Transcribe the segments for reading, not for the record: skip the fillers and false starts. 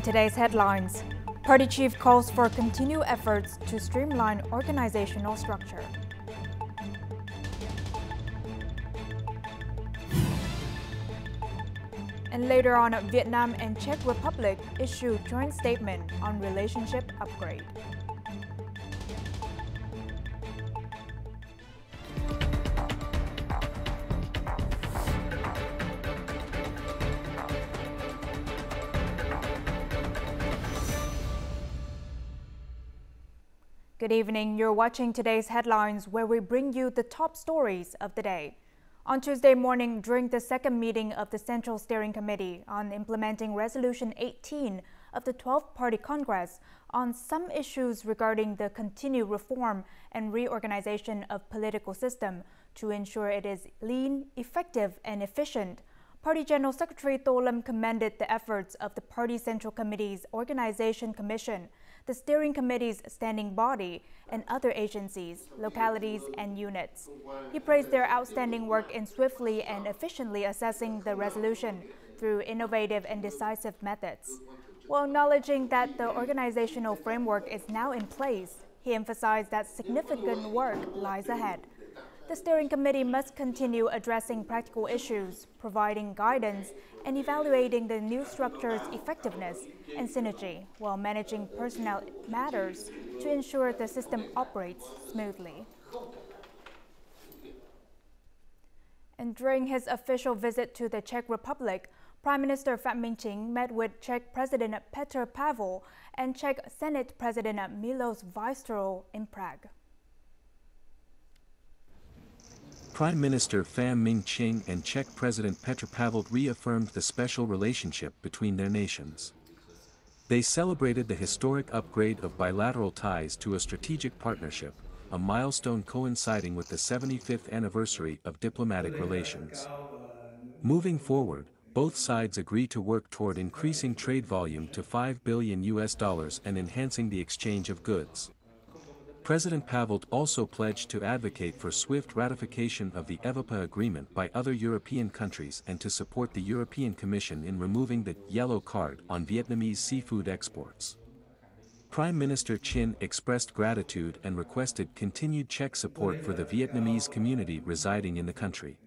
today's headlines. Party chief calls for continued efforts to streamline organizational structure. And later on, Vietnam and Czech Republic issue joint statement on relationship upgrade. Good evening. You're watching today's headlines, where we bring you the top stories of the day. On Tuesday morning, during the second meeting of the Central Steering Committee on implementing Resolution 18 of the 12th Party Congress on some issues regarding the continued reform and reorganization of political system to ensure it is lean, effective, and efficient, Party General Secretary Tô Lâm commended the efforts of the Party Central Committee's Organization Commission, the Steering Committee's standing body, and other agencies, localities, and units. He praised their outstanding work in swiftly and efficiently assessing the resolution through innovative and decisive methods. While acknowledging that the organizational framework is now in place, he emphasized that significant work lies ahead. The Steering Committee must continue addressing practical issues, providing guidance, and evaluating the new structure's effectiveness and synergy while managing personnel matters to ensure the system operates smoothly. And during his official visit to the Czech Republic, Prime Minister Phạm Minh Chính met with Czech President Petr Pavel and Czech Senate President Miloš Vystrčil in Prague. Prime Minister Phạm Minh Chính and Czech President Petr Pavel reaffirmed the special relationship between their nations. They celebrated the historic upgrade of bilateral ties to a strategic partnership, a milestone coinciding with the 75th anniversary of diplomatic relations. Moving forward, both sides agree to work toward increasing trade volume to $5 billion and enhancing the exchange of goods. President Pavel also pledged to advocate for swift ratification of the EVAPA agreement by other European countries and to support the European Commission in removing the yellow card on Vietnamese seafood exports. Prime Minister Chính expressed gratitude and requested continued Czech support for the Vietnamese community residing in the country.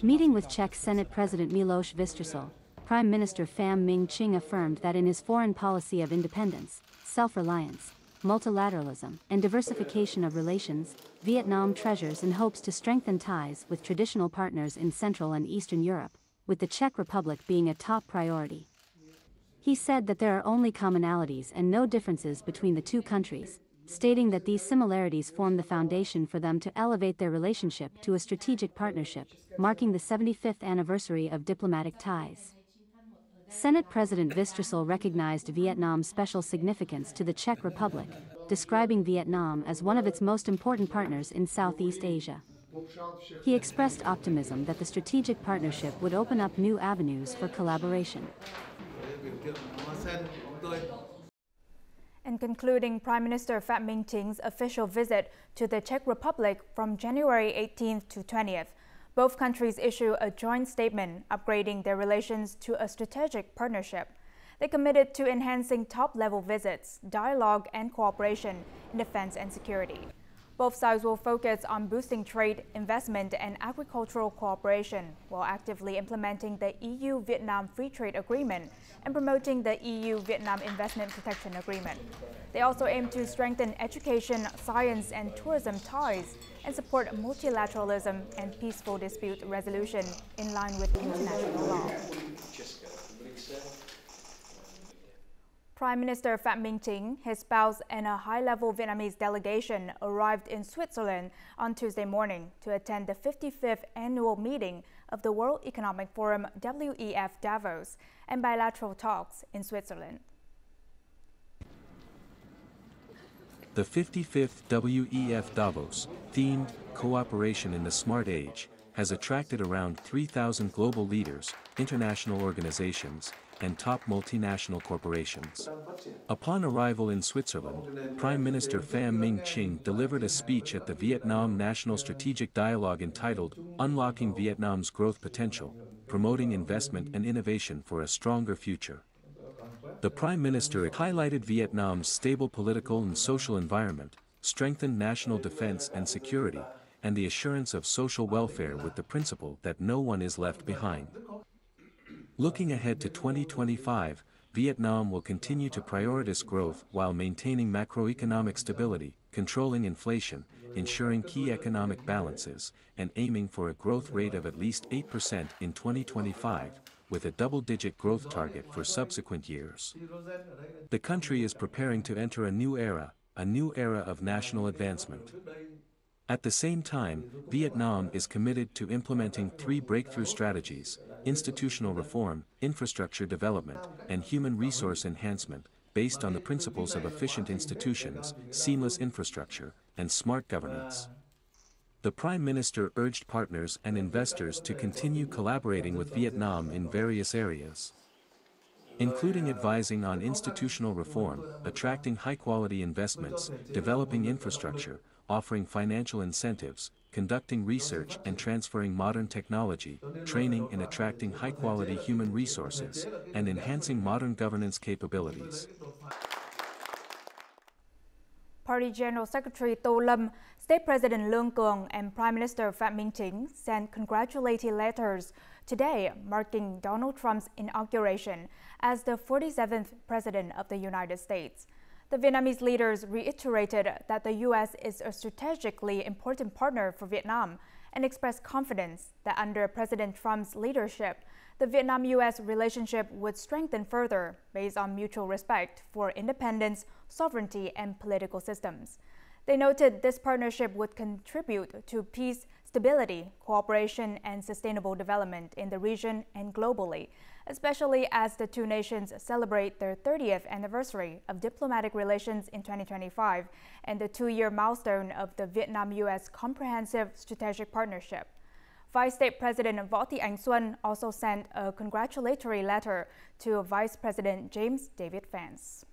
Meeting with Czech Senate President Miloš Vystrčil, Prime Minister Phạm Minh Chính affirmed that in his foreign policy of independence, self-reliance, multilateralism, and diversification of relations, Vietnam treasures and hopes to strengthen ties with traditional partners in Central and Eastern Europe, with the Czech Republic being a top priority. He said that there are only commonalities and no differences between the two countries, stating that these similarities form the foundation for them to elevate their relationship to a strategic partnership, marking the 75th anniversary of diplomatic ties. Senate President Vystrčil recognized Vietnam's special significance to the Czech Republic, describing Vietnam as one of its most important partners in Southeast Asia. He expressed optimism that the strategic partnership would open up new avenues for collaboration. And concluding Prime Minister Phạm Minh Chính official visit to the Czech Republic from January 18th to 20th, both countries issue a joint statement upgrading their relations to a strategic partnership. They committed to enhancing top-level visits, dialogue, and cooperation in defense and security. Both sides will focus on boosting trade, investment, and agricultural cooperation while actively implementing the EU-Vietnam Free Trade Agreement and promoting the EU-Vietnam Investment Protection Agreement. They also aim to strengthen education, science, and tourism ties and support multilateralism and peaceful dispute resolution in line with international law. Prime Minister Phạm Minh Chính, his spouse, and a high-level Vietnamese delegation arrived in Switzerland on Tuesday morning to attend the 55th annual meeting of the World Economic Forum WEF Davos and bilateral talks in Switzerland. The 55th WEF Davos, themed Cooperation in the Smart Age, has attracted around 3,000 global leaders, international organizations, and top multinational corporations. Upon arrival in Switzerland, Prime Minister Phạm Minh Chính delivered a speech at the Vietnam National Strategic Dialogue entitled Unlocking Vietnam's Growth Potential, Promoting Investment and Innovation for a Stronger Future. The Prime Minister highlighted Vietnam's stable political and social environment, strengthened national defense and security, and the assurance of social welfare with the principle that no one is left behind. Looking ahead to 2025, Vietnam will continue to prioritize growth while maintaining macroeconomic stability, controlling inflation, ensuring key economic balances, and aiming for a growth rate of at least 8% in 2025, with a double-digit growth target for subsequent years. The country is preparing to enter a new era of national advancement. At the same time, Vietnam is committed to implementing 3 breakthrough strategies: institutional reform, infrastructure development, and human resource enhancement, based on the principles of efficient institutions, seamless infrastructure, and smart governance. The Prime Minister urged partners and investors to continue collaborating with Vietnam in various areas, including advising on institutional reform, attracting high-quality investments, developing infrastructure, offering financial incentives, conducting research and transferring modern technology, training and attracting high-quality human resources, and enhancing modern governance capabilities. Party General Secretary Tô Lâm, State President Lương Cường, and Prime Minister Phạm Minh Chính sent congratulatory letters today, marking Donald Trump's inauguration as the 47th President of the United States. The Vietnamese leaders reiterated that the U.S. is a strategically important partner for Vietnam and expressed confidence that under President Trump's leadership, the Vietnam-U.S. relationship would strengthen further based on mutual respect for independence, sovereignty, and political systems. They noted this partnership would contribute to peace, stability, cooperation, and sustainable development in the region and globally, especially as the two nations celebrate their 30th anniversary of diplomatic relations in 2025 and the 2-year milestone of the Vietnam-U.S. Comprehensive Strategic Partnership. Vice State President Võ Thị Ánh Xuân also sent a congratulatory letter to Vice President James David Vance.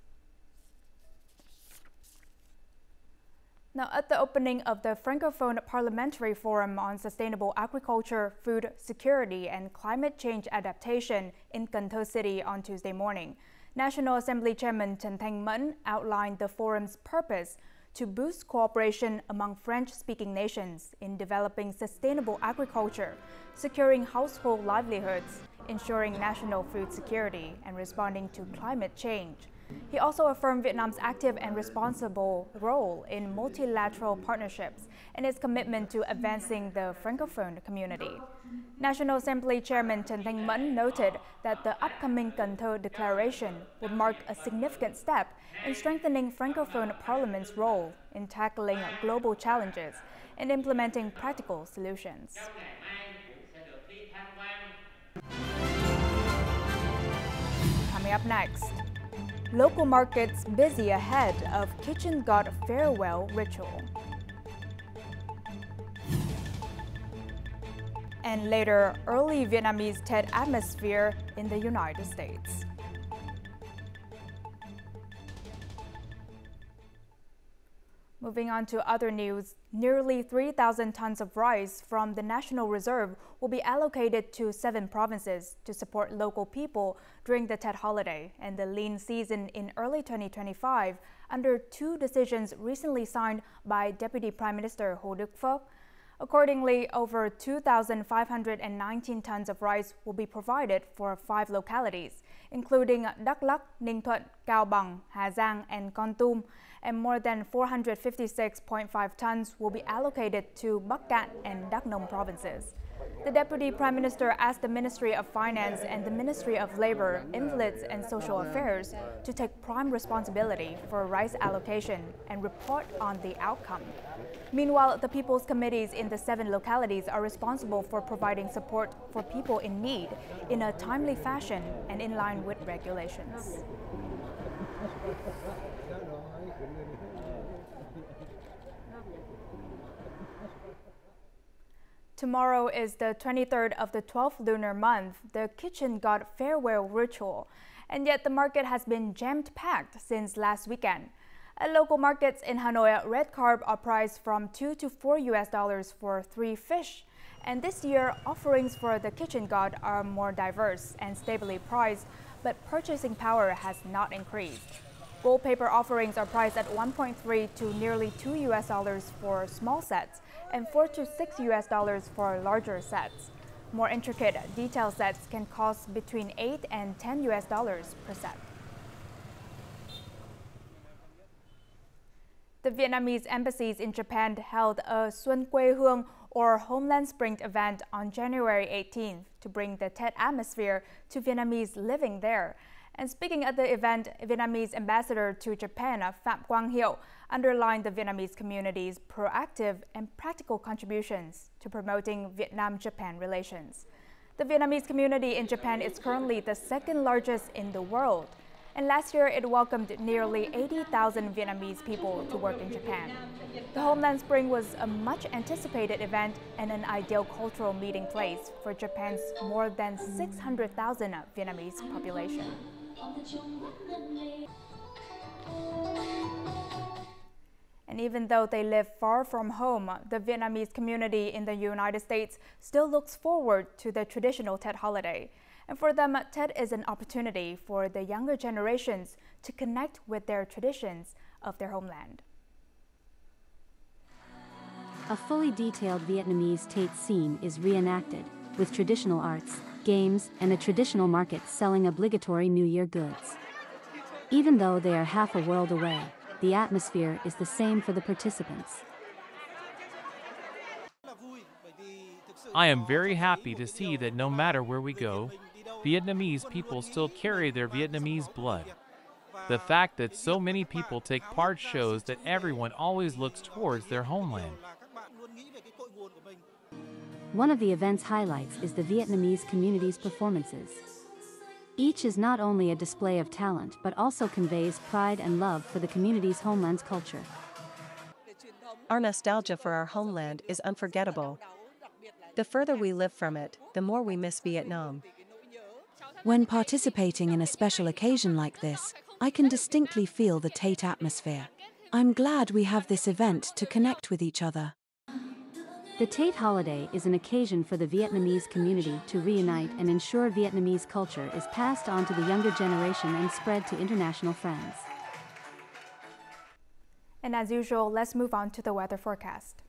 Now, at the opening of the Francophone Parliamentary Forum on Sustainable Agriculture, Food Security, and Climate Change Adaptation in Cần Thơ City on Tuesday morning, National Assembly Chairman Trần Thanh Mẫn outlined the forum's purpose to boost cooperation among French-speaking nations in developing sustainable agriculture, securing household livelihoods, ensuring national food security, and responding to climate change. He also affirmed Vietnam's active and responsible role in multilateral partnerships and its commitment to advancing the Francophone community. National Assembly Chairman Trần Thanh Mẫn noted that the upcoming Cần Thơ Declaration would mark a significant step in strengthening Francophone Parliament's role in tackling global challenges and implementing practical solutions. Coming up next, local markets busy ahead of Kitchen God farewell ritual. And later, early Vietnamese TED atmosphere in the United States. Moving on to other news, nearly 3,000 tons of rice from the National Reserve will be allocated to 7 provinces to support local people during the Tet holiday and the lean season in early 2025 under 2 decisions recently signed by Deputy Prime Minister Hồ Đức Phước. Accordingly, over 2,519 tons of rice will be provided for 5 localities, including Đắk Lắk, Ninh Thuận, Cao Bằng, Hà Giang, and Kon Tum, and more than 456.5 tons will be allocated to Bắc Cạn and Đắk Nông provinces. The Deputy Prime Minister asked the Ministry of Finance and the Ministry of Labor, Invalids and Social Affairs to take prime responsibility for rice allocation and report on the outcome. Meanwhile, the People's Committees in the 7 localities are responsible for providing support for people in need in a timely fashion and in line with regulations. Tomorrow is the 23rd of the 12th lunar month, the Kitchen God farewell ritual, and yet the market has been jam-packed since last weekend. At local markets in Hanoi, red carp are priced from $2 to $4 for 3 fish. And this year, offerings for the Kitchen God are more diverse and stably priced, but purchasing power has not increased. Gold paper offerings are priced at $1.3 to nearly $2 for small sets and $4 to $6 for larger sets. More intricate, detailed sets can cost between $8 and $10 per set. The Vietnamese embassies in Japan held a Xuân Quê Hương or Homeland Spring event on January 18th to bring the Tết atmosphere to Vietnamese living there. And speaking at the event, Vietnamese ambassador to Japan, Phạm Quang Hiệu, underlined the Vietnamese community's proactive and practical contributions to promoting Vietnam-Japan relations. The Vietnamese community in Japan is currently the second largest in the world. And last year, it welcomed nearly 80,000 Vietnamese people to work in Japan. The Homeland Spring was a much anticipated event and an ideal cultural meeting place for Japan's more than 600,000 Vietnamese population. And even though they live far from home, the Vietnamese community in the United States still looks forward to the traditional Tết holiday. And for them, Tết is an opportunity for the younger generations to connect with their traditions of their homeland. A fully detailed Vietnamese Tết scene is reenacted, with traditional arts, games, and a traditional market selling obligatory New Year goods. Even though they are half a world away, the atmosphere is the same for the participants. I am very happy to see that no matter where we go, Vietnamese people still carry their Vietnamese blood. The fact that so many people take part shows that everyone always looks towards their homeland. One of the event's highlights is the Vietnamese community's performances. Each is not only a display of talent but also conveys pride and love for the community's homeland's culture. Our nostalgia for our homeland is unforgettable. The further we live from it, the more we miss Vietnam. When participating in a special occasion like this, I can distinctly feel the Tết atmosphere. I'm glad we have this event to connect with each other. The Tết holiday is an occasion for the Vietnamese community to reunite and ensure Vietnamese culture is passed on to the younger generation and spread to international friends. And as usual, let's move on to the weather forecast.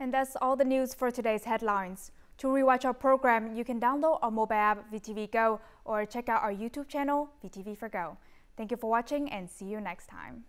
And that's all the news for today's headlines. To rewatch our program, you can download our mobile app VTVgo or check out our YouTube channel VTV4Go. Thank you for watching and see you next time.